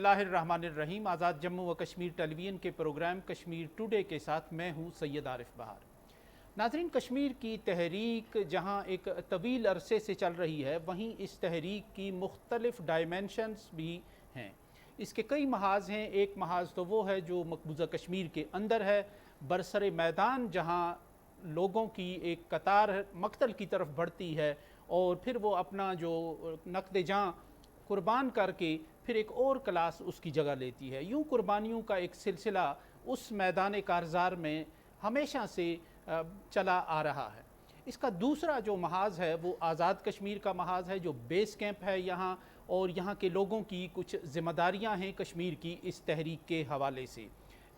बिस्मिल्लाहिर्रहमानिर्रहीम। आज़ाद जम्मू व कश्मीर टेलीविज़न के प्रोग्राम कश्मीर टुडे के साथ मैं हूँ सैयद आरिफ बहार। नाज़रीन, कश्मीर की तहरीक जहाँ एक तवील अरसे से चल रही है, वहीं इस तहरीक की मुख्तलिफ डायमेंशंस भी हैं। इसके कई महाज हैं। एक महाज तो वो है जो मकबूजा कश्मीर के अंदर है, बरसरे मैदान, जहाँ लोगों की एक कतार मक्तल की तरफ बढ़ती है और फिर वो अपना जो नक़द जाँ कुर्बान करके फिर एक और क्लास उसकी जगह लेती है। यूँ कुर्बानियों का एक सिलसिला उस मैदान कारज़ार में हमेशा से चला आ रहा है। इसका दूसरा जो महाज है वो आज़ाद कश्मीर का महाज है, जो बेस कैंप है यहाँ, और यहाँ के लोगों की कुछ ज़िम्मेदारियाँ हैं कश्मीर की इस तहरीक के हवाले से।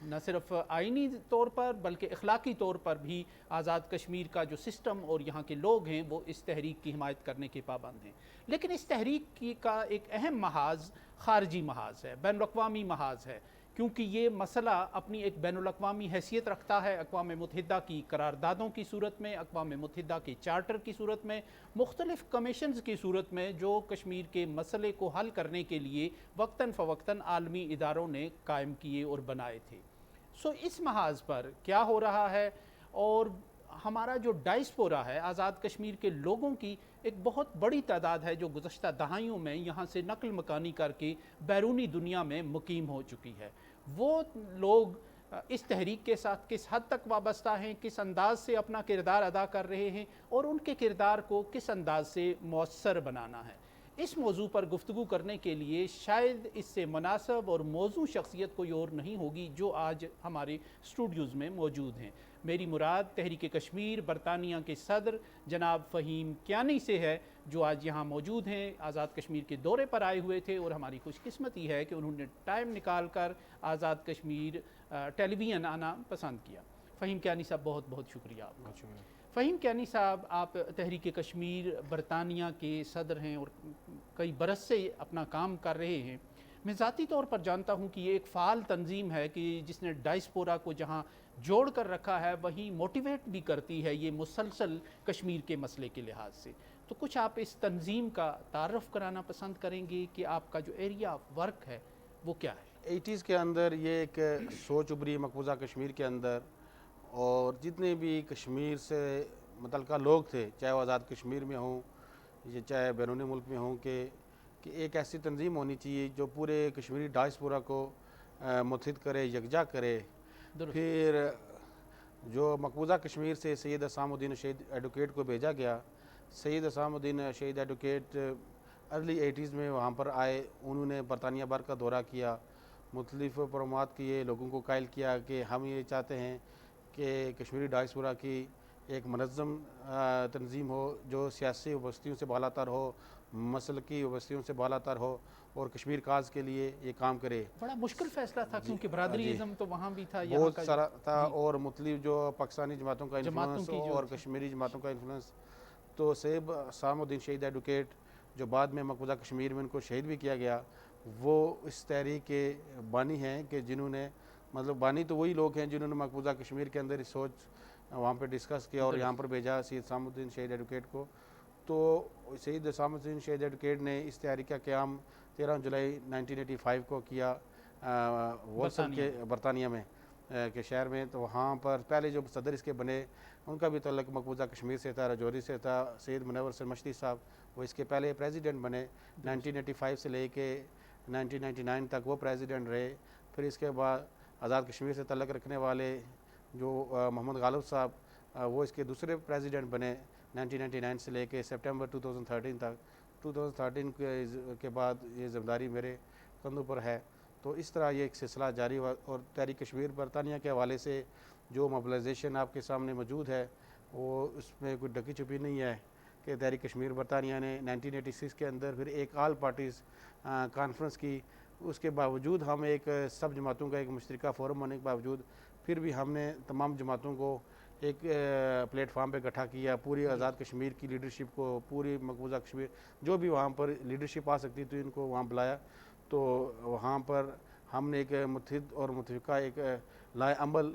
न सिर्फ आइनी तौर पर बल्कि अखलाकी तौर पर भी आज़ाद कश्मीर का जो सिस्टम और यहाँ के लोग हैं वो इस तहरीक की हिमायत करने के पाबंद हैं। लेकिन इस तहरीक की का एक अहम महाज ख़ारजी महाज है, बैनुल-अक़वामी महाज है, क्योंकि ये मसला अपनी एक बैनुल-अक़वामी हैसियत रखता है। अक़वाम मुत्तहिदा की करारदादों की सूरत में, अक़वाम मुत्तहिदा के चार्टर की सूरत में, मुख्तलिफ़ कमीशंस की सूरत में, जो कश्मीर के मसले को हल करने के लिए वक्तन फ़वक्तन आलमी इदारों ने कायम किए और बनाए थे। सो इस महाज पर क्या हो रहा है, और हमारा जो डायस्पोरा है, आज़ाद कश्मीर के लोगों की एक बहुत बड़ी तादाद है जो गुज़श्ता दहाइयों में यहाँ से नकल मकानी करके बैरूनी दुनिया में मुकीम हो चुकी है। वो लोग इस तहरीक के साथ किस हद तक वाबस्ता हैं, किस अंदाज से अपना किरदार अदा कर रहे हैं और उनके किरदार को किस अंदाज से मौसर बनाना है, इस मौजू पर गुफ्तगू करने के लिए शायद इससे मुनासब और मौजू शख्सियत कोई और नहीं होगी जो आज हमारे स्टूडियोज़ में मौजूद हैं। मेरी मुराद तहरीक कश्मीर बरतानिया के सदर जनाब फ़हीम कियानी से है, जो आज यहाँ मौजूद हैं। आज़ाद कश्मीर के दौरे पर आए हुए थे और हमारी खुशकिस्मती है कि उन्होंने टाइम निकाल कर आज़ाद कश्मीर टेलीविज़न आना पसंद किया। फ़हीम कियानी साहब, बहुत बहुत शुक्रिया आपका। फ़हीम कियानी साहब, आप तहरीक कश्मीर बरतानिया के सदर हैं और कई बरस से अपना काम कर रहे हैं। मैं ज़ाती तौर पर जानता हूँ कि ये एक फ़ाल तंजीम है कि जिसने डायस्पोरा को जहाँ जोड़ कर रखा है वहीं मोटिवेट भी करती है ये मुसलसल कश्मीर के मसले के लिहाज से। तो कुछ आप इस तंजीम का तारफ़ कराना पसंद करेंगे कि आपका जो एरिया ऑफ वर्क है वो क्या है? 80s के अंदर ये एक सोच उभरी मकबूजा कश्मीर के अंदर, और जितने भी कश्मीर से मुतल्लिका लोग थे, चाहे वो आज़ाद कश्मीर में हों या चाहे बैरूनी मुल्क में हों, कि एक ऐसी तंजीम होनी चाहिए जो पूरे कश्मीरी डायस्पोरा को मुत्तहिद करे, यकजा करे। फिर जो मकबूजा कश्मीर से सैयद असामुद्दीन शहीद एडवोकेट को भेजा गया, सैयद असामुद्दीन शहीद एडवोकेट अर्ली 80s में वहाँ पर आए। उन्होंने बरतानिया भर का दौरा किया, मुख्तलिफ़ प्रोग्रामात किए, लोगों को कायल किया कि हम ये चाहते हैं कि कश्मीरी डायस्पोरा की एक मनज़्ज़म तंजीम हो जो सियासी वबस्तियों से बालातर हो, मसलकी वबस्तियों से बालातर हो और कश्मीर काज के लिए ये काम करे। बड़ा मुश्किल फ़ैसला था क्योंकि बरादरीज़म तो वहाँ भी था, बहुत सारा था, और मुख्तलिफ जो पाकिस्तानी जमातों का इन्फ्लुएंस और कश्मीरी जमातों का इन्फ्लुएंस। तो सैयद असामुद्दीन शहीद एडवोकेट, जो बाद में मकबूजा कश्मीर में उनको शहीद भी किया गया, वो इस तहरीक के बानी हैं कि जिन्होंने, मतलब बानी तो वही लोग हैं जिन्होंने मकबूजा कश्मीर के अंदर इस सोच वहाँ पे डिस्कस किया और यहाँ पर भेजा सैयद असामुद्दीन शहीद एडवोकेट को। तो सैयद असामुद्दीन शहीद एडवोकेट ने इस तहरीक का क़याम 13 जुलाई 1985 को किया वॉल्सन के बरतानिया में के शहर में। तो वहाँ पर पहले जो सदर इसके बने उनका भी तल्लुक़ मकबूजा कश्मीर से था, रजौरी से था। सैयद मुनव्वर सरमश्ती साहब, वो इसके पहले प्रेसिडेंट बने। 1985 से लेके 1999 तक वो प्रेसिडेंट रहे। फिर इसके बाद आज़ाद कश्मीर से तल्लुक़ रखने वाले जो मोहम्मद गालिब साहब, वो इसके दूसरे प्रेसिडेंट बने 1999 से लेके सितंबर 2013 तक। 2013 के बाद ये ज़िम्मेदारी मेरे कंधों पर है। तो इस तरह ये एक सिलसिला जारी हुआ, और तहरीक कश्मीर बरतानिया के हवाले से जो मोबिलाइजेशन आपके सामने मौजूद है वो उसमें कोई ढकी छुपी नहीं है कि तहरीक कश्मीर बरतानिया ने 1986 के अंदर फिर एक ऑल पार्टीज़ कॉन्फ्रेंस की। उसके बावजूद हम एक सब जमातों का एक मुश्तरका फ़ोरम होने के बावजूद फिर भी हमने तमाम जमातों को एक प्लेटफार्म पे इकट्ठा किया, पूरी आज़ाद कश्मीर की लीडरशिप को, पूरी मकबूजा कश्मीर जो भी वहाँ पर लीडरशिप आ सकती थी इनको वहाँ बुलाया। तो वहाँ पर हमने एक मुत्तहिद और मुतफ़िका एक लाए अमल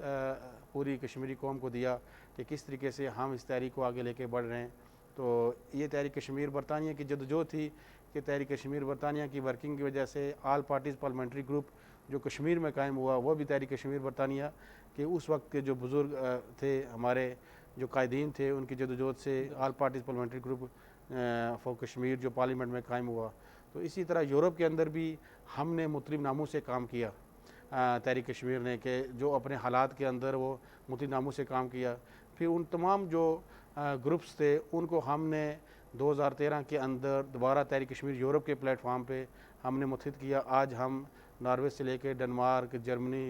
पूरी कश्मीरी कौम को दिया कि किस तरीके से हम इस तहरीक को आगे लेके बढ़ रहे हैं। तो ये तहरीक कश्मीर बरतानिया की जदोजहद थी कि तहरीक कश्मीर बरतानिया की वर्किंग की वजह से आल पार्टीज़ पार्लियामेंट्री ग्रुप जो कश्मीर में कायम हुआ, वो भी तहरीक कश्मीर बरतानिया के उस वक्त के जो बुज़ुर्ग थे, हमारे जो कायदीन थे, उनकी जदोजहद से all parties parliamentary group for Kashmir जो पार्लियामेंट में कायम हुआ। तो इसी तरह यूरोप के अंदर भी हमने मुख्तलिफ नामों से काम किया तहरीक कश्मीर ने, कि जो अपने हालात के अंदर वो मुख्तलिफ नामों से काम किया। फिर उन तमाम जो ग्रुप्स थे उनको हमने 2013 के अंदर दोबारा तहरीक कश्मीर यूरोप के प्लेटफॉर्म पे हमने मुत्तहिद किया। आज हम नॉर्वे से लेकर डेनमार्क, जर्मनी,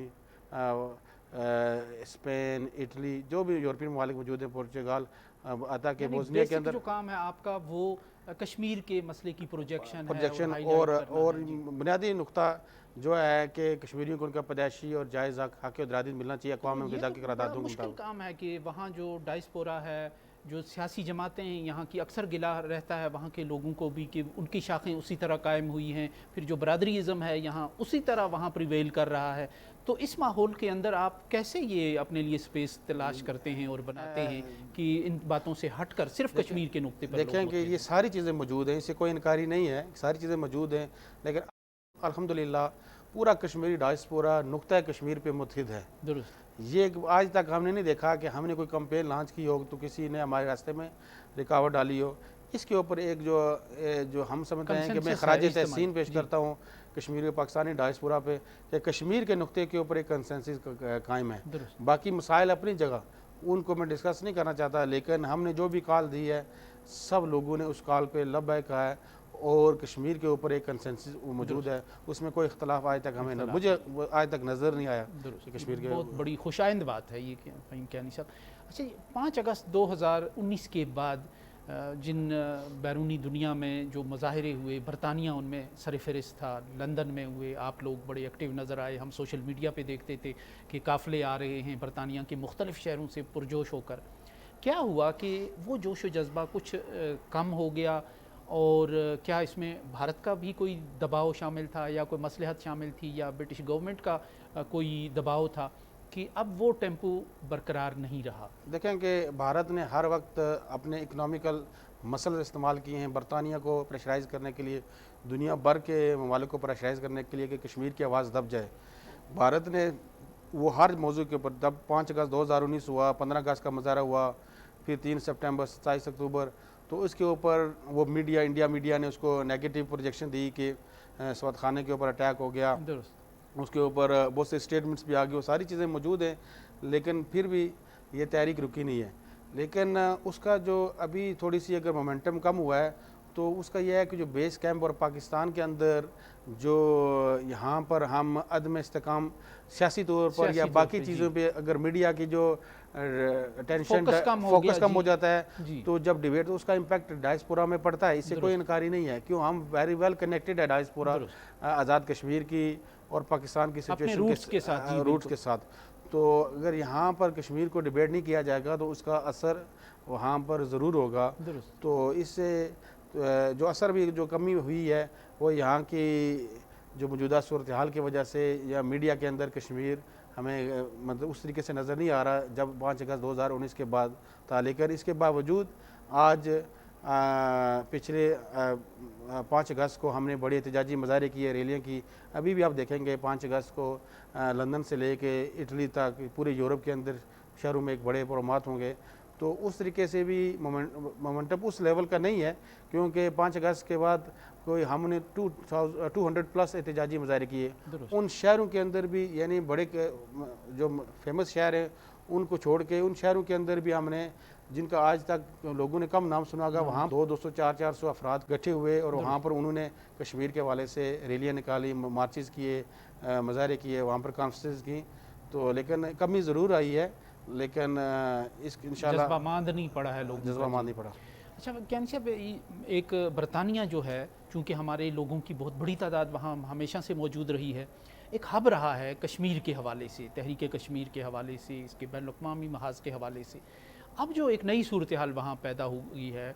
स्पेन, इटली, जो भी यूरोपियन ममालिक मौजूद हैं, पुर्तगाल, अता के बोस्निया के अंदर जो काम है आपका वो कश्मीर के मसले की प्रोजेक्शन और बुनियादी नुक्ता जो है कि कश्मीरियों को उनका पैदाइशी और जायज़ हक़ और मिलना चाहिए अक़वाम मुत्तहिदा के करारदादों के मुताबिक। काम है कि वहाँ जो डायस्पोरा है, जो सियासी जमातें हैं यहाँ की, अक्सर गिला रहता है वहाँ के लोगों को भी कि उनकी शाखें उसी तरह कायम हुई हैं, फिर जो बरादरीज़म है यहाँ उसी तरह वहाँ प्रिवेल कर रहा है। तो इस माहौल के अंदर आप कैसे ये अपने लिए स्पेस तलाश करते हैं और बनाते हैं कि इन बातों से हटकर सिर्फ कश्मीर के नुक्ते पर देखें कि ये सारी चीज़ें मौजूद हैं, इससे कोई इनकारी नहीं है, सारी चीज़ें मौजूद हैं, लेकिन अल्हम्दुलिल्लाह पूरा कश्मीरी डायस्पोरा नुक्ता कश्मीर पे मुत्तहिद है। दुरुस्त। ये आज तक हमने नहीं देखा कि हमने कोई कंपेन लॉन्च की हो तो किसी ने हमारे रास्ते में रुकावट डाली हो। इसके ऊपर एक जो हम समझते हैं कि मैं खराज तहसीन पेश करता हूँ कश्मीरी पाकिस्तानी डायस्पोरा पे कि कश्मीर के नुक्ते के ऊपर एक कंसेंसस कायम है। बाकी मसाइल अपनी जगह, उनको मैं डिस्कस नहीं करना चाहता, लेकिन हमने जो भी कॉल दी है सब लोगों ने उस कॉल पे लब्बैक कहा है और कश्मीर के ऊपर एक कंसेंसस मौजूद है, उसमें कोई इख्तलाफ आज तक हमें मुझे आज तक नज़र नहीं आया कश्मीर के। बहुत बड़ी खुशाइंद बात है ये क्या नहीं साहब। अच्छा, 5 अगस्त 2019 के बाद जिन बैरूनी दुनिया में जो मुजाहरे हुए, बरतानिया उनमें सरफ़हरिस्त था, लंदन में हुए, आप लोग बड़े एक्टिव नज़र आए, हम सोशल मीडिया पे देखते थे कि काफ़िले आ रहे हैं बरतानिया के मुख्तलिफ़ शहरों से पुरजोश होकर। क्या हुआ कि वो जोश व जज्बा कुछ कम हो गया, और क्या इसमें भारत का भी कोई दबाव शामिल था या कोई मसलहत शामिल थी या ब्रिटिश गवर्नमेंट का कोई दबाव था कि अब वो टेम्पो बरकरार नहीं रहा? देखें कि भारत ने हर वक्त अपने इकनॉमिकल मसल इस्तेमाल किए हैं बरतानिया को प्रेशराइज़ करने के लिए, दुनिया भर के ममालिक को प्रेशराइज़ करने के लिए कि कश्मीर की आवाज़ दब जाए। भारत ने वो हर मौजू के ऊपर, जब 5 अगस्त 2019 हुआ, 15 अगस्त का मुजाहरा हुआ, फिर 3 सितंबर, 27 अक्टूबर, तो उसके ऊपर वो इंडिया मीडिया ने उसको नेगेटिव प्रोजेक्शन दी कि सवात खाने के ऊपर अटैक हो गया, उसके ऊपर बहुत से स्टेटमेंट्स भी आ गए, वो सारी चीज़ें मौजूद हैं, लेकिन फिर भी ये तहरीक रुकी नहीं है। लेकिन उसका जो अभी थोड़ी सी अगर मोमेंटम कम हुआ है तो उसका यह है कि जो बेस कैंप और पाकिस्तान के अंदर जो यहाँ पर हम अदम इस्तेकाम सियासी तौर पर या बाकी चीज़ों पे अगर मीडिया की जो अटेंशन फोकस कम हो जाता है तो जब डिबेट तो उसका इम्पैक्ट डायस्पोरा में पड़ता है, इससे कोई इनकारी नहीं है। क्यों, हम वेरी वेल कनेक्टेड है डायस्पोरा आज़ाद कश्मीर की और पाकिस्तान की सिचुएशन रूट्स के साथ। तो अगर यहाँ पर कश्मीर को डिबेट नहीं किया जाएगा तो उसका असर वहाँ पर ज़रूर होगा। तो इससे जो असर भी जो कमी हुई है वो यहाँ की जो मौजूदा सूरत हाल की वजह से या मीडिया के अंदर कश्मीर हमें मतलब उस तरीके से नज़र नहीं आ रहा जब 5 अगस्त 2019 के बाद था। लेकिन इसके बावजूद आज पिछले 5 अगस्त को हमने बड़ी एहतजाजी मुजाहरे किए, रैलियाँ की। अभी भी आप देखेंगे 5 अगस्त को लंदन से लेके इटली तक पूरे यूरोप के अंदर शहरों में एक बड़े प्रोग्रामात होंगे। तो उस तरीके से भी मोमेंटम उस लेवल का नहीं है, क्योंकि 5 अगस्त के बाद कोई हमने 200 प्लस एहतजाजी मुजाहरे किए उन शहरों के अंदर भी, यानी बड़े जो फेमस शहर हैं उनको छोड़ के उन शहरों के अंदर भी हमने, जिनका आज तक लोगों ने कम नाम सुना होगा, वहाँ 200, 400 अफराद इकट्ठे हुए और वहाँ पर उन्होंने कश्मीर के हवाले से रैलियाँ निकाली, मार्चेस किए, मुजाहरे किए, वहाँ पर कॉन्फ्रेंस की। तो लेकिन कमी ज़रूर आई है, लेकिन इस इंशाल्लाह जज्बा मांद नहीं पड़ा है, लोग जज्बा मांद नहीं पड़ा। अच्छा कैन साहब, एक बरतानिया जो है, चूँकि हमारे लोगों की बहुत बड़ी तादाद वहाँ हमेशा से मौजूद रही है, एक हब रहा है कश्मीर के हवाले से, तहरीक कश्मीर के हवाले से, इसके बैनुल-अक़वामी महाज के हवाले से। अब जो एक नई सूरत हाल वहाँ पैदा हुई है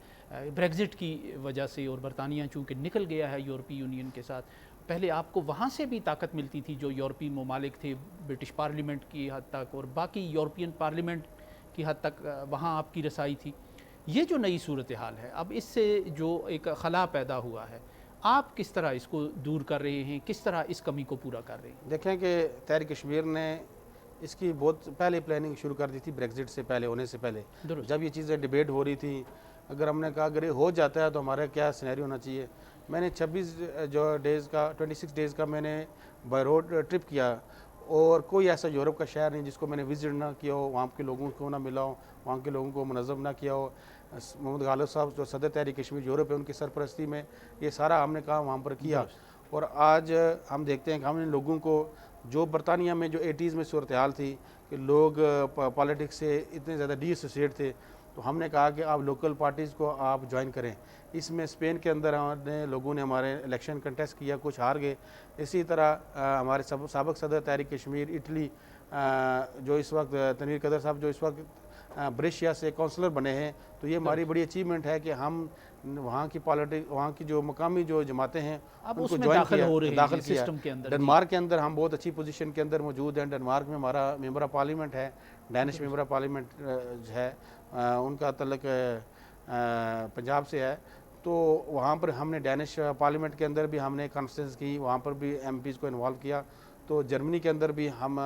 ब्रेग्ज़िट की वजह से, और बरतानिया चूँकि निकल गया है यूरोपीय यूनियन के साथ, पहले आपको वहाँ से भी ताकत मिलती थी जो यूरोपीय ममालिक थे, ब्रिटिश पार्लियामेंट की हद तक और बाकी यूरोपियन पार्लियामेंट की हद तक वहाँ आपकी रसाई थी। ये जो नई सूरत हाल है, अब इससे जो एक खला पैदा हुआ है, आप किस तरह इसको दूर कर रहे हैं, किस तरह इस कमी को पूरा कर रहे हैं? देखें कि तहरीक कश्मीर ने इसकी बहुत पहले प्लानिंग शुरू कर दी थी, ब्रेग्जिट से पहले होने से पहले, जब ये चीज़ें डिबेट हो रही थी। अगर हमने कहा अगर ये हो जाता है तो हमारा क्या सिनेरियो होना चाहिए। मैंने 26 जो डेज़ का 26 डेज़ का मैंने बाय रोड ट्रिप किया, और कोई ऐसा यूरोप का शहर नहीं जिसको मैंने विजिट ना किया हो, वहाँ के लोगों को ना मिला हो, वहाँ के लोगों को मुनज़्ज़म ना किया हो। मोहम्मद गालिब साहब जो सदर तहरीक कश्मीर यूरोप है, उनकी सरपरस्ती में ये सारा हमने काम वहाँ पर किया। और आज हम देखते हैं कि हमने लोगों को, जो बरतानिया में जो 80s में सूरत हाल थी कि लोग पॉलिटिक्स से इतने ज़्यादा डिसोसिएट थे, तो हमने कहा कि आप लोकल पार्टीज़ को आप ज्वाइन करें। इसमें स्पेन के अंदर हमारे लोगों ने हमारे इलेक्शन कंटेस्ट किया, कुछ हार गए। इसी तरह हमारे साबिक़ सदर तहरीक कश्मीर इटली जो इस वक्त तनवीर कदर साहब जो इस वक्त ब्रेशिया से काउंसलर बने हैं, तो ये हमारी बड़ी अचीवमेंट है कि हम वहाँ की पॉलिटिक्स, वहाँ की जो मकामी जो जमातें हैं उनको ज्वाइन किया, दाखिल किया। डेनमार्क के अंदर हम बहुत अच्छी पोजीशन के अंदर मौजूद हैं। डेनमार्क में हमारा मेंबर ऑफ पार्लियामेंट है, डैनिश मेंबर ऑफ पार्लियामेंट है, उनका तल्लक पंजाब से है। तो वहाँ पर हमने डैनिश पार्लियामेंट के अंदर भी हमने कॉन्फ्रेंस की, वहाँ पर भी एमपीज़ को इन्वॉल्व किया। तो जर्मनी के अंदर भी हम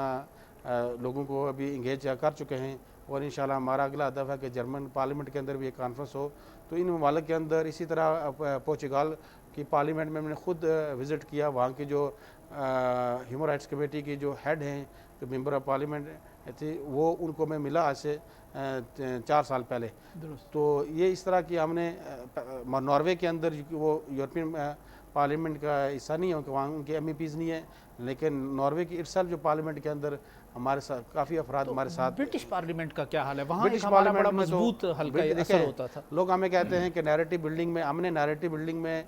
लोगों को अभी इंगेज कर चुके हैं, और इंशाल्लाह हमारा अगला हदफ है कि जर्मन पार्लियामेंट के अंदर भी एक कॉन्फ्रेंस हो। तो इन ममालिक के अंदर, इसी तरह पोर्चुगाल की पार्लियामेंट में मैंने खुद विज़िट किया। वहाँ की जो ह्यूमन राइट्स कमेटी की जो हेड हैं, जो मेंबर ऑफ पार्लियामेंट थी, वो उनको मैं मिला आज से 4 साल पहले। तो ये इस तरह की हमने नॉर्वे के अंदर, वो यूरोपियन पार्लियामेंट का हिस्सा नहीं है, वहाँ उनके MEPs नहीं है, लेकिन नॉर्वे की इटसेल्फ जो पार्लियामेंट के अंदर हमारे साथ काफ़ी अफराद हमारे साथ। ब्रिटिश पार्लियामेंट का क्या हाल है? वहाँ ब्रिटिश पार्लियामेंट बड़ा में मजबूत हल्का असर होता था। लोग हमें कहते हैं कि नैरेटिव बिल्डिंग में, हमने नैरेटिव बिल्डिंग में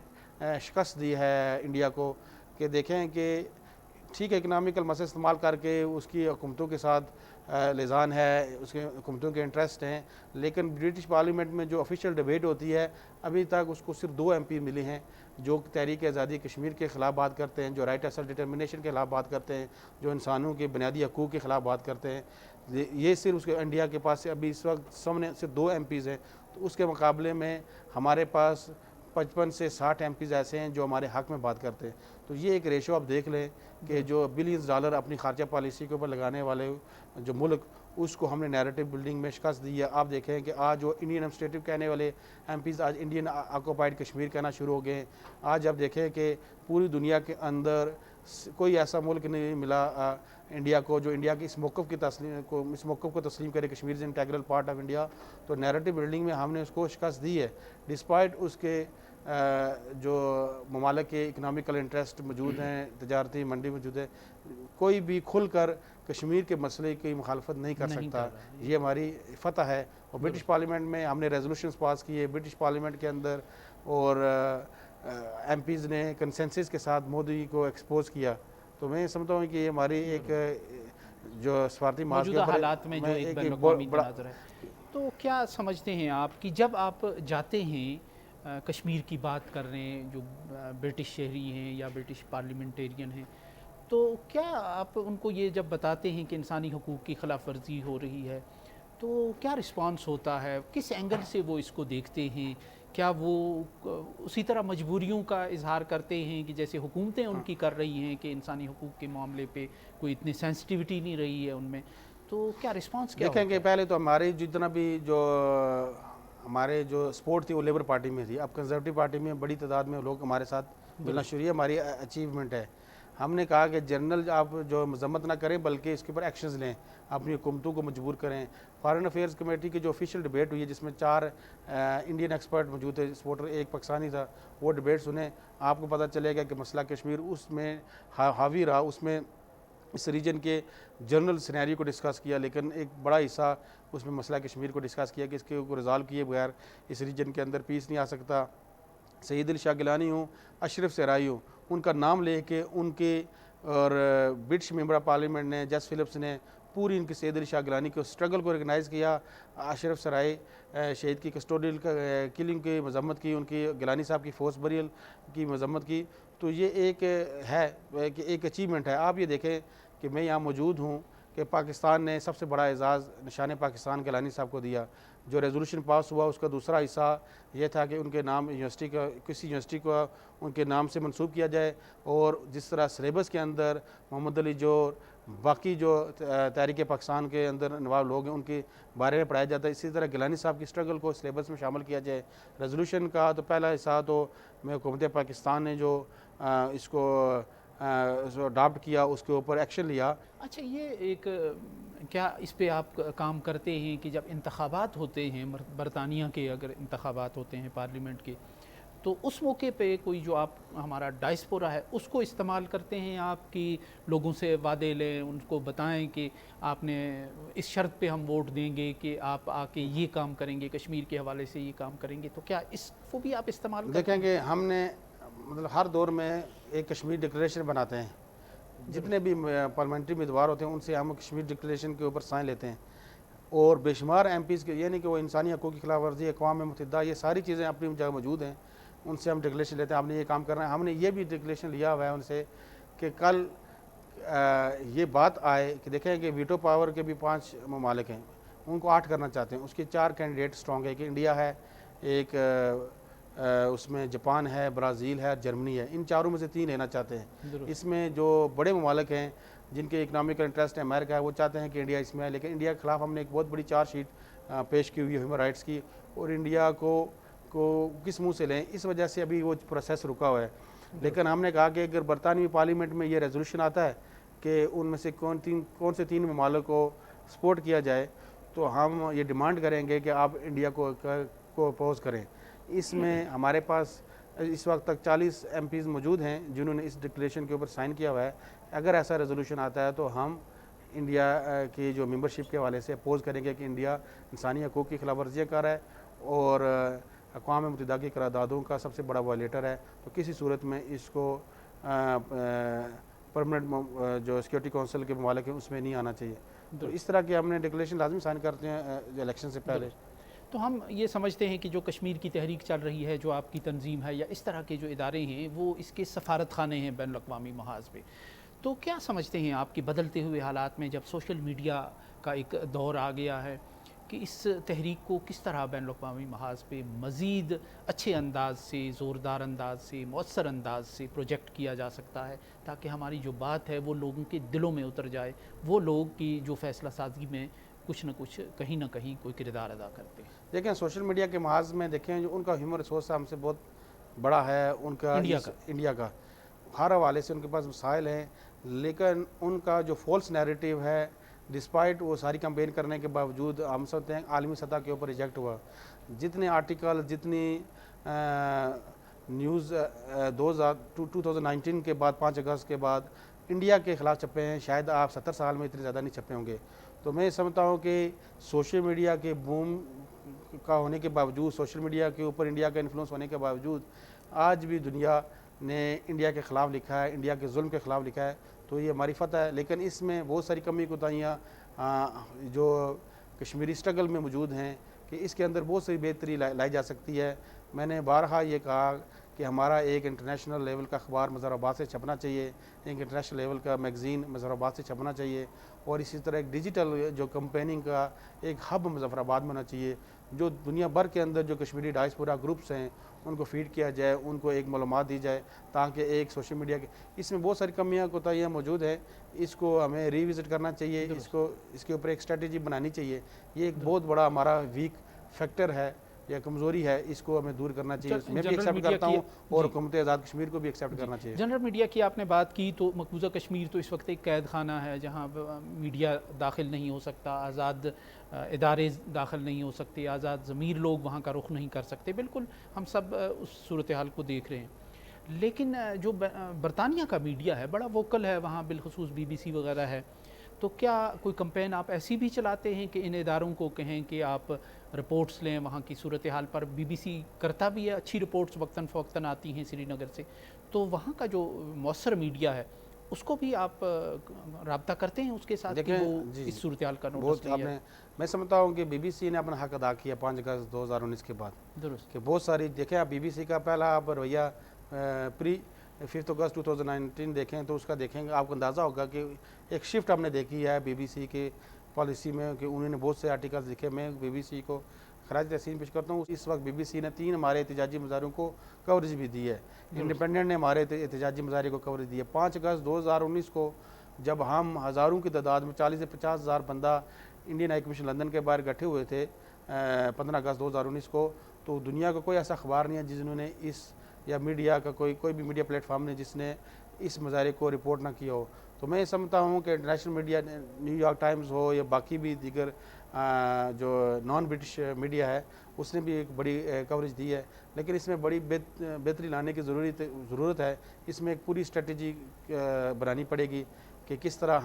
शिकस्त दी है इंडिया को, कि देखें कि ठीक है इकनॉमिकल मसले इस्तेमाल करके उसकी हुकूमतों के साथ लिजान है, उसके हुकूमतों के इंटरेस्ट हैं, लेकिन ब्रिटिश पार्लियामेंट में जो ऑफिशियल डिबेट होती है, अभी तक उसको सिर्फ 2 MP मिले हैं जो तहरीक आज़ादी कश्मीर के ख़िलाफ़ बात करते हैं, जो राइट ऑफ सेल्फ डिटर्मिनेशन के खिलाफ बात करते हैं, जो इंसानों के बुनियादी हकूक़ के ख़िलाफ़ बात करते हैं। ये सिर्फ उसके इंडिया के पास अभी इस वक्त सामने सिर्फ 2 MPs हैं। तो उसके मुकाबले में हमारे पास 55 से 60 MPs ऐसे हैं जो हमारे हक़ में बात करते हैं। तो ये एक रेशो आप देख लें कि जो बिलियंस डॉलर अपनी खारजा पॉलिसी के ऊपर लगाने वाले जो मुल्क, उसको हमने नैरेटिव बिल्डिंग में शिकस्त दी है। आप देखें कि आज जो इंडियन एडमिनिस्ट्रेटिव कहने वाले MPs आज इंडियन ऑक्यूपाइड कश्मीर कहना शुरू हो गए हैं। आज आप देखें कि पूरी दुनिया के अंदर कोई ऐसा मुल्क नहीं मिला इंडिया को जो इंडिया की इस मौक़िफ़ को तस्लीम करे, Kashmir is integral part of India. तो नैरेटिव बिल्डिंग में हमने उसको शिकस्त दी है, डिस्पाइट उसके जो ममालिक के इकनॉमिकल इंटरेस्ट मौजूद हैं, तजारती मंडी मौजूद है। कोई भी खुल कर कश्मीर के मसले की मुखालफत नहीं कर सकता। ये हमारी फ़तह है। और ब्रिटिश पार्लियामेंट में हमने रेजोल्यूशंस पास किए ब्रिटिश पार्लियामेंट के अंदर, और MPs ने कंसेंसस के साथ मोदी को एक्सपोज किया। तो मैं समझता हूँ कि ये हमारी एक जो स्वार्थी मौजूदा हालात में जो एक बैनुल-अक़वामी तनाज़ुर है। तो क्या समझते हैं आप कि जब आप जाते हैं कश्मीर की बात कर रहे हैं, जो ब्रिटिश शहरी हैं या ब्रिटिश पार्लियामेंटेरियन हैं, तो क्या आप उनको ये जब बताते हैं कि इंसानी हकूक़ की खिलाफ वर्जी हो रही है, तो क्या रिस्पांस होता है? किस एंगल से वो इसको देखते हैं? क्या वो उसी तरह मजबूरियों का इजहार करते हैं कि जैसे हुकूमतें उनकी कर रही हैं कि इंसानी हकूक़ के मामले पे कोई इतनी सेंसिटिविटी नहीं रही है उनमें? तो क्या रिस्पांस क्या देखेंगे? पहले तो हमारे जितना भी जो हमारे जो सपोर्ट थी वो लेबर पार्टी में थी। अब कंजर्वेटिव पार्टी में बड़ी तादाद में लोग हमारे साथ मिलना शुरू हुए। हमारी अचीवमेंट है। हमने कहा कि जनरल आप जो मजम्मत ना करें बल्कि इसके ऊपर एक्शंस लें, अपनी हुकूमतों को मजबूर करें। फॉरेन अफेयर्स कमेटी की जो ऑफिशियल डिबेट हुई है जिसमें 4 इंडियन एक्सपर्ट मौजूद थे, सपोर्टर, एक पाकिस्तानी था, वो डिबेट सुने, आपको पता चलेगा कि मसला कश्मीर उसमें हावी रहा। उसमें इस रीजन के जनरल सिनेरियो को डिस्कस किया, लेकिन एक बड़ा हिस्सा उसमें मसला कश्मीर को डिस्कस किया कि इसके को रिजॉल्व किए बगैर इस रीजन के अंदर पीस नहीं आ सकता। सईद अली शाह गिलानी हूँ, अशरफ सराई हूँ, उनका नाम लेके उनके और ब्रिटिश मेंबर ऑफ पार्लियामेंट ने, जस फिलिप्स ने पूरी इनकी सईद अली शाह गिलानी को स्ट्रगल को रिकगनाइज़ किया। अशरफ सराई शहीद की कस्टोडियल किलिंग की मजम्मत की, उनकी गिलानी साहब की फोर्स बरियल की मजम्मत की। तो ये एक है कि एक अचीवमेंट है। आप ये देखें कि मैं यहाँ मौजूद हूँ, कि पाकिस्तान ने सबसे बड़ा एजाज़ निशान पाकिस्तान गिलानी साहब को दिया। जो रेजोल्यूशन पास हुआ उसका दूसरा हिस्सा ये था कि उनके नाम यूनिवर्सिटी का, किसी यूनिवर्सिटी को उनके नाम से मंसूब किया जाए, और जिस तरह सिलेबस के अंदर मोहम्मद अली जोर, बाकी जो तहरीक पाकिस्तान के अंदर नवाब लोग हैं उनके बारे में पढ़ाया जाता है, इसी तरह गिलानी साहब की स्ट्रगल को सिलेबस में शामिल किया जाए। रेजोल्यूशन का तो पहला हिस्सा तो मैं हुकूमत पाकिस्तान ने जो इसको अडॉप्ट किया, उसके ऊपर एक्शन लिया। अच्छा, ये एक क्या इस पे आप काम करते हैं कि जब इंतखाबात होते हैं, बरतानिया के अगर इंतखाबात होते हैं पार्लियामेंट के, तो उस मौके पे कोई जो आप हमारा डायस्पोरा है उसको इस्तेमाल करते हैं आप कि लोगों से वादे लें, उनको बताएं कि आपने इस शर्त पे हम वोट देंगे कि आप आके ये काम करेंगे, कश्मीर के हवाले से ये काम करेंगे, तो क्या इसको भी आप इस्तेमाल करते हैं? देखेंगे हमने मतलब हर दौर में एक कश्मीर डिक्लेरेशन बनाते हैं, जितने भी पार्लियामेंट्री उम्मीदवार होते हैं उनसे हम कश्मीर डिक्लेरेशन के ऊपर साइन लेते हैं, और बेशुमार MPs के, यानी कि वो इंसानी हकूक़ की खिलाफ वर्जी, अक़वाम मुत्तहिदा, ये सारी चीज़ें अपनी जगह मौजूद हैं, उनसे हम डिक्लेरेशन लेते हैं आपने ये काम करना है। हमने ये भी डिक्लेरेशन लिया हुआ है उनसे कि कल ये बात आए कि देखें कि वीटो पावर के भी 5 ममालिक हैं, उनको 8 करना चाहते हैं, उसके 4 कैंडिडेट स्ट्रॉन्ग है कि इंडिया है, एक उसमें जापान है, ब्राज़ील है, जर्मनी है, इन चारों में से 3 लेना चाहते हैं। इसमें जो बड़े ममालिक हैं जिनके इकनॉमिकल इंटरेस्ट है, अमेरिका है, वो चाहते हैं कि इंडिया इसमें है, लेकिन इंडिया के ख़िलाफ़ हमने एक बहुत बड़ी चार्जशीट पेश की हुई है ह्यूमन राइट्स की, और इंडिया को किस मुंह से लें, इस वजह से अभी वो प्रोसेस रुका हुआ है। लेकिन हमने कहा कि अगर बरतानवी पार्लियामेंट में ये रेजोल्यूशन आता है कि उनमें से कौन से 3 ममालिक को सपोर्ट किया जाए, तो हम ये डिमांड करेंगे कि आप इंडिया को अपोज करें। इसमें हमारे पास इस वक्त तक 40 MPs मौजूद हैं जिन्होंने इस डिक्लेरेशन के ऊपर साइन किया हुआ है। अगर ऐसा रेजोल्यूशन आता है तो हम इंडिया की जो मेंबरशिप के हवाले से अपोज करेंगे कि इंडिया इंसानी हकूक़ की खिलाफ वर्जियाँ कर रहा है और अक़वाम मुत्तहिदा की करारदादों का सबसे बड़ा वायलेटर है, तो किसी सूरत में इसको परमानेंट जो सिक्योरिटी काउंसिल के ममालिक हैं उसमें नहीं आना चाहिए। तो इस तरह के हमने डिक्लेरेशन लाजमी साइन करते हैं इलेक्शन से पहले। तो हम ये समझते हैं कि जो कश्मीर की तहरीक चल रही है, जो आपकी तंजीम है या इस तरह के जो इदारे हैं, वो इसके सफारत खाने हैं बैनुल अक़वामी महाज पे। तो क्या समझते हैं आपके बदलते हुए हालात में, जब सोशल मीडिया का एक दौर आ गया है, कि इस तहरीक को किस तरह बैनुल अक़वामी महाज पे मज़ीद अच्छे अंदाज से, ज़ोरदार अंदाज से, मौसर अंदाज से प्रोजेक्ट किया जा सकता है, ताकि हमारी जो बात है वो लोगों के दिलों में उतर जाए, वो लोग की जो फ़ैसला साजी में कुछ न कुछ कहीं ना कहीं कोई किरदार अदा करते हैं। देखें सोशल मीडिया के महाज में देखें जो उनका ह्यूमन रिसोर्स हमसे बहुत बड़ा है, उनका इंडिया का हर हवाले से उनके पास मसाइल हैं, लेकिन उनका जो फॉल्स नैरेटिव है, डिस्पाइट वो सारी कैंपेन करने के बावजूद हम समझते हैं आलमी सतह के ऊपर रिजेक्ट हुआ। जितने आर्टिकल, जितनी न्यूज़ 2019 के बाद 5 अगस्त के बाद इंडिया के ख़िलाफ़ छपे हैं, शायद आप 70 साल में इतने ज़्यादा नहीं छपे होंगे। तो मैं समझता हूँ कि सोशल मीडिया के बूम का होने के बावजूद, सोशल मीडिया के ऊपर इंडिया का इन्फ्लुएंस होने के बावजूद आज भी दुनिया ने इंडिया के ख़िलाफ़ लिखा है, इंडिया के जुल्म के ख़िलाफ़ लिखा है, तो ये हमारी फतह है। लेकिन इसमें बहुत सारी कमी कोताहियाँ जो कश्मीरी स्ट्रगल में मौजूद हैं कि इसके अंदर बहुत सारी बेहतरी लाई जा सकती है। मैंने बारहा ये कहा कि हमारा एक इंटरनेशनल लेवल का अखबार मज़हराबाद से छपना चाहिए, एक इंटरनेशनल लेवल का मैगज़ीन मज़हराबाद से छपना चाहिए, और इसी तरह एक डिजिटल जो कंपेनिंग का एक हब मुजफ्फराबाद में होना चाहिए, जो दुनिया भर के अंदर जो कश्मीरी डायस्पोरा ग्रुप्स हैं उनको फीड किया जाए, उनको एक मालूमात दी जाए, ताकि एक सोशल मीडिया के इसमें बहुत सारी कमियाँ कोताहियाँ मौजूद है, इसको हमें रिविज़िट करना चाहिए, इसके ऊपर एक स्ट्रेटजी बनानी चाहिए। ये एक बहुत बड़ा हमारा वीक फैक्टर है या कमज़ोरी है, इसको हमें दूर करना चाहिए। मैं भी एक्सेप्ट करता हूँ और हुकूमत आज़ाद कश्मीर को भी एक्सेप्ट करना चाहिए। जनरल मीडिया की आपने बात की, तो मकबूजा कश्मीर तो इस वक्त एक कैद खाना है जहाँ मीडिया दाखिल नहीं हो सकता, आज़ाद इदारे दाखिल नहीं हो सकते, आज़ाद ज़मीर लोग वहाँ का रुख नहीं कर सकते। बिल्कुल हम सब उस सूरत हाल को देख रहे हैं, लेकिन जो बरतानिया का मीडिया है बड़ा वोकल है, वहाँ बिलखसूस BBC वगैरह है। तो क्या कोई कंपेन आप ऐसी भी चलाते हैं कि इन इदारों को कहें कि आप रिपोर्ट्स लें वहाँ की सूरत हाल पर? BBC करता भी है, अच्छी रिपोर्ट्स वक्तन फ़वक्तन आती हैं श्रीनगर से, तो वहाँ का जो मौसर मीडिया है उसको भी आप राब्ता करते हैं उसके साथ कि वो इस सूरत हाल का नोटिस लिया? मैं समझता हूँ कि BBC ने अपना हक अदा किया 5 अगस्त 2019 के बाद। दुरुस्त कि बहुत सारी देखें आप BBC का पहला आप रवैया प्री 5 अगस्त 2019 देखें तो उसका देखेंगे, आपको अंदाज़ा होगा कि एक शिफ्ट हमने देखी है BBC के पॉलिसी में कि उन्होंने बहुत से आर्टिकल्स लिखे। मैं BBC को खराज तहसीन पेश करता हूँ। इस वक्त BBC ने 3 हमारे एहतजाजी मुजाहरों को कवरेज भी दी है, इंडिपेंडेंट ने हमारे एहतजाजी मुजाहरे को कवरेज दी है। 5 अगस्त 2019 को जब हम हज़ारों की तादाद में 40 से 50 हज़ार बंदा इंडियन हाई कमीशन लंदन के बाहर इकट्ठे हुए थे 15 अगस्त 2019 को, तो दुनिया का कोई ऐसा अखबार नहीं है जिन्होंने इस, या मीडिया का कोई भी मीडिया प्लेटफॉर्म ने जिसने इस मुजाहरे को रिपोर्ट ना किया हो। तो मैं समझता हूँ कि इंटरनेशनल मीडिया, न्यूयॉर्क टाइम्स हो या बाकी भी दीगर जो नॉन ब्रिटिश मीडिया है, उसने भी एक बड़ी कवरेज दी है। लेकिन इसमें बड़ी बेहतरी लाने की ज़रूरत है। इसमें एक पूरी स्ट्रेटजी बनानी पड़ेगी कि किस तरह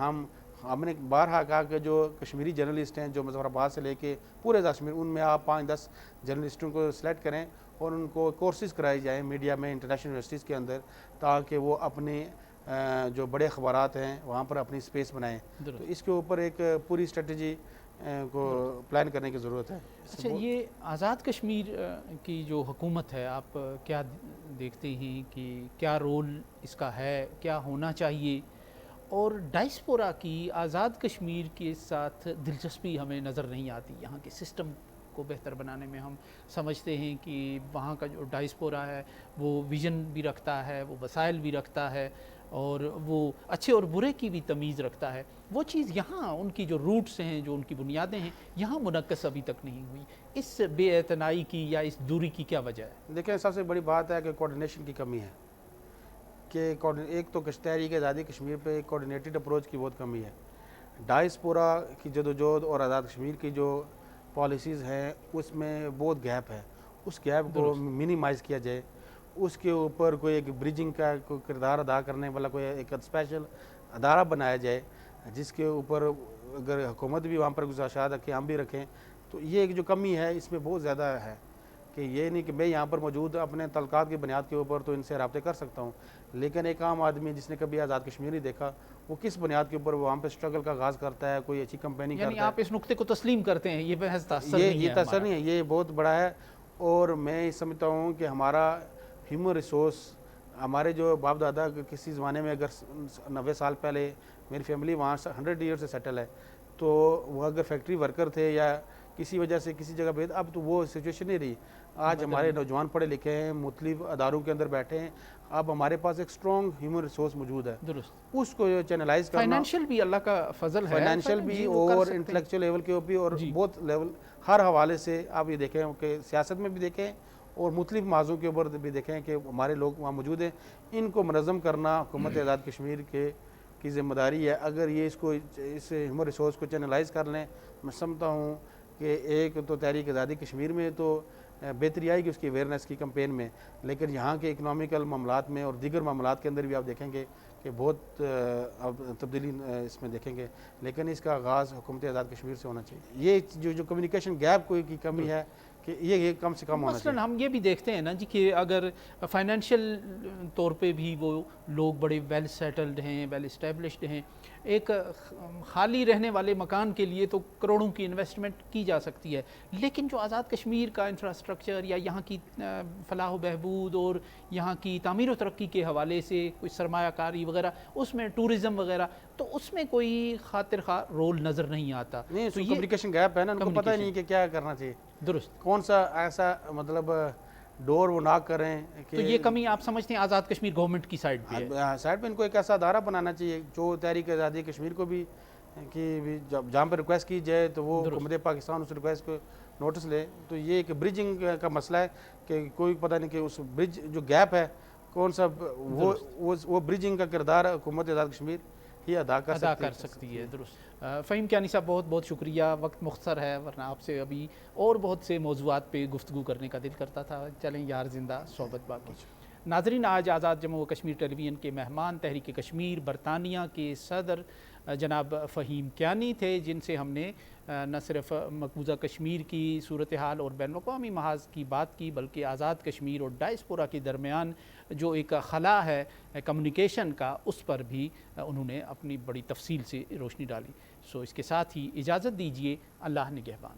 हमने बारहा कहा कि जो कश्मीरी जर्नलिस्ट हैं जो मुजफ्फराबाद से लेके पूरे कश्मीर, उनमें आप 5-10 जर्नलिस्टों को सिलेक्ट करें और उनको कोर्सेज़ कराए जाएँ मीडिया में, इंटरनेशनल यूनिवर्सिटीज़ के अंदर, ताकि वो अपने जो बड़े अखबारात हैं वहाँ पर अपनी स्पेस बनाएं। तो इसके ऊपर एक पूरी स्ट्रेटजी को प्लान करने की ज़रूरत है। अच्छा, ये आज़ाद कश्मीर की जो हुकूमत है, आप क्या देखते हैं कि क्या रोल इसका है, क्या होना चाहिए? और डायस्पोरा की आज़ाद कश्मीर के साथ दिलचस्पी हमें नज़र नहीं आती। यहाँ के सिस्टम को बेहतर बनाने में हम समझते हैं कि वहाँ का जो डायस्पोरा है वो विज़न भी रखता है, वो वसाइल भी रखता है और वो अच्छे और बुरे की भी तमीज़ रखता है। वो चीज़ यहाँ उनकी जो रूट्स हैं, जो उनकी बुनियादें हैं, यहाँ मुनक्कस अभी तक नहीं हुई। इस बेअतनाई की या इस दूरी की क्या वजह है? देखिए, सबसे बड़ी बात है कि कोऑर्डिनेशन की कमी है। कि एक तो तहरीक आज़ादी कश्मीर पे कोऑर्डिनेटेड अप्रोच की बहुत कमी है। डायस्पोरा की जदोजहद और आज़ाद कश्मीर की जो पॉलिसीज़ हैं उसमें बहुत गैप है। उस गैप को मिनिमाइज़ किया जाए, उसके ऊपर कोई एक ब्रिजिंग का कोई किरदार अदा करने वाला कोई एक स्पेशल अदारा बनाया जाए, जिसके ऊपर अगर हुकूमत भी वहाँ पर गुज़ारिशात रखें, हम भी रखें। तो ये एक जो कमी है इसमें बहुत ज़्यादा है कि ये नहीं कि मैं यहाँ पर मौजूद अपने तलकात की बुनियाद के ऊपर तो इनसे रब्ते कर सकता हूँ, लेकिन एक आम आदमी जिसने कभी आज़ाद कश्मीर नहीं देखा, वो किस बुनियाद के ऊपर वहाँ पे स्ट्रगल का आगाज़ करता है, कोई अच्छी कंपेनी करता है। आप इस नुक्ते को तस्लीम करते हैं, ये बहस ये तसर नहीं है, ये बहुत बड़ा है। और मैं समझता हूँ कि हमारा ह्यूमन रिसोर्स, हमारे जो बाप दादा किसी ज़माने में अगर 90 साल पहले मेरी फैमिली वहाँ 100 ईयर से सेटल है, तो वो अगर फैक्ट्री वर्कर थे या किसी वजह से किसी जगह पे, अब तो वो सिचुएशन नहीं रही। आज हमारे नौजवान पढ़े लिखे हैं, मुख्तलिफ अदारों के अंदर बैठे हैं, अब हमारे पास एक स्ट्रॉन्ग ह्यूमन रिसोर्स मौजूद है। उसको चैनलाइज करना, फाइनेंशियल भी अल्लाह का फजल है, फाइनेंशियल भी और इंटेलेक्चुअल लेवल के भी, और बहुत लेवल हर हवाले से आप ये देखें कि सियासत में भी देखें और मुख्तलिफ मौज़ों के ऊपर भी देखें कि हमारे लोग वहाँ मौजूद हैं। इनको मनज़म करना हुकूमत आज़ाद कश्मीर की ज़िम्मेदारी है। अगर ये इस ह्यूमन रिसोर्स को चैनलाइज कर लें, मैं समझता हूँ कि एक तो तहरीक आज़ादी कश्मीर में तो बेहतरी आएगी उसकी अवेयरनेस की कैंपेन में, लेकिन यहाँ के इकनॉमिकल मामलात में और दीगर मामलात के अंदर भी आप देखेंगे कि बहुत तब्दीली इसमें देखेंगे। लेकिन इसका आगाज़ हुकूमत आज़ाद कश्मीर से होना चाहिए। ये जो कम्युनिकेशन गैप की कमी है कि ये कम से कम होना चाहिए। हम ये भी देखते हैं ना जी कि अगर फाइनेंशियल तौर पे भी वो लोग बड़े वेल सेटल्ड हैं, वेल इस्टेब्लिश्ड हैं, एक खाली रहने वाले मकान के लिए तो करोड़ों की इन्वेस्टमेंट की जा सकती है, लेकिन जो आज़ाद कश्मीर का इंफ्रास्ट्रक्चर या यहाँ की फलाह व बहबूद और यहाँ की तामीर व तरक्की के हवाले से कोई सरमायाकारी वगैरह, उसमें टूरिज़म वगैरह, तो उसमें कोई खातिर खा रोल नज़र नहीं आता। नहीं, तो कम्युनिकेशन गैप है ना, उनको पता ही नहीं कि क्या करना चाहिए, दुरुस्त कौन सा ऐसा मतलब डोर वो ना करें कि तो ये कमी आप समझते हैं आज़ाद कश्मीर गवर्नमेंट की साइड पे है? साइड पे इनको एक ऐसा अदारा बनाना चाहिए जो तहरीक आज़ादी कश्मीर को भी कि जहाँ पर रिक्वेस्ट की जाए तो वो हुकूमत पाकिस्तान उस रिक्वेस्ट को नोटिस ले। तो ये एक ब्रिजिंग का मसला है कि कोई पता नहीं कि उस ब्रिज जो गैप है कौन सा, वो ब्रिजिंग का किरदार हुकूमत आज़ाद कश्मीर ही अदा कर सकती है। दुरुस्त। फ़हीम कियानी साहब, बहुत बहुत शुक्रिया। वक्त मुख्तसर है, वरना आपसे अभी और बहुत से मौज़ूआत पे गुफ्तगू करने का दिल करता था। चलें यार, ज़िंदा सोहबत बाकी। नाज़रीन, आज आज़ाद जम्मू व कश्मीर टेलीविज़न के मेहमान तहरीक कश्मीर बरतानिया के सदर जनाब फ़हीम कियानी थे, जिनसे हमने न सिर्फ मकबूजा कश्मीर की सूरत हाल और बैन अक़वामी महाज की बात की, बल्कि आज़ाद कश्मीर और डायस्पोरा के दरमियान जो एक खला है कम्युनिकेशन का, उस पर भी उन्होंने अपनी बड़ी तफसील से रोशनी डाली। सो इसके साथ ही इजाज़त दीजिए। अल्लाह निगहबान।